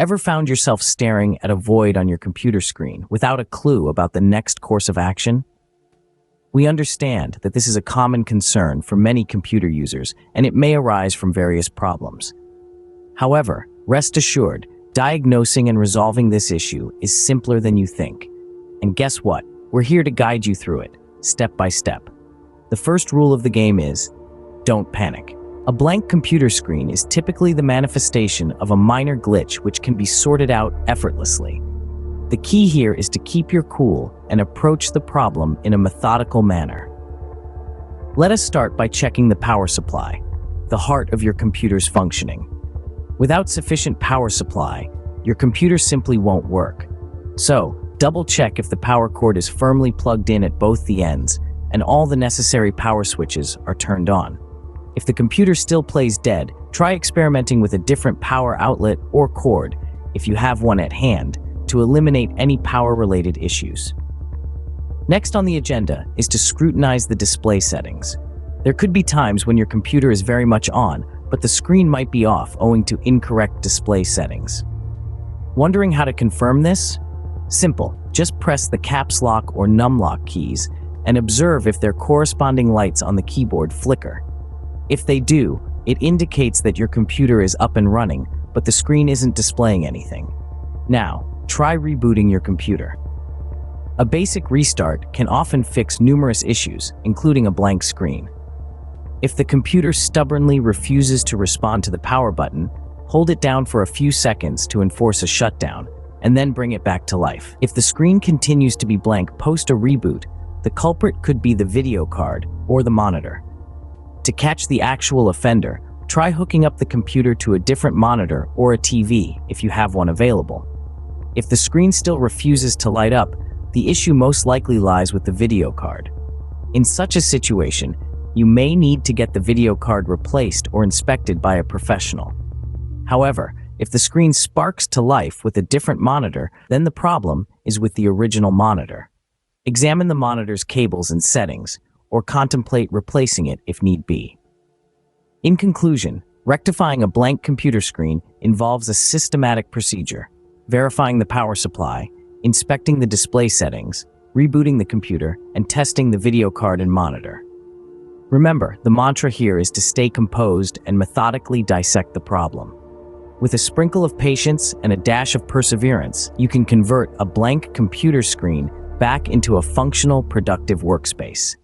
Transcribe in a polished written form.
Ever found yourself staring at a void on your computer screen without a clue about the next course of action? We understand that this is a common concern for many computer users, and it may arise from various problems. However, rest assured, diagnosing and resolving this issue is simpler than you think. And guess what? We're here to guide you through it, step by step. The first rule of the game is, don't panic. A blank computer screen is typically the manifestation of a minor glitch which can be sorted out effortlessly. The key here is to keep your cool and approach the problem in a methodical manner. Let us start by checking the power supply, the heart of your computer's functioning. Without sufficient power supply, your computer simply won't work. So, double check if the power cord is firmly plugged in at both the ends and all the necessary power switches are turned on. If the computer still plays dead, try experimenting with a different power outlet or cord, if you have one at hand, to eliminate any power-related issues. Next on the agenda is to scrutinize the display settings. There could be times when your computer is very much on, but the screen might be off owing to incorrect display settings. Wondering how to confirm this? Simple, just press the caps lock or numlock keys and observe if their corresponding lights on the keyboard flicker. If they do, it indicates that your computer is up and running, but the screen isn't displaying anything. Now, try rebooting your computer. A basic restart can often fix numerous issues, including a blank screen. If the computer stubbornly refuses to respond to the power button, hold it down for a few seconds to enforce a shutdown, and then bring it back to life. If the screen continues to be blank post a reboot, the culprit could be the video card or the monitor. To catch the actual offender, try hooking up the computer to a different monitor or a TV if you have one available. If the screen still refuses to light up, the issue most likely lies with the video card. In such a situation, you may need to get the video card replaced or inspected by a professional. However, if the screen sparks to life with a different monitor, then the problem is with the original monitor. Examine the monitor's cables and settings, or contemplate replacing it if need be. In conclusion, rectifying a blank computer screen involves a systematic procedure: verifying the power supply, inspecting the display settings, rebooting the computer, and testing the video card and monitor. Remember, the mantra here is to stay composed and methodically dissect the problem. With a sprinkle of patience and a dash of perseverance, you can convert a blank computer screen back into a functional, productive workspace.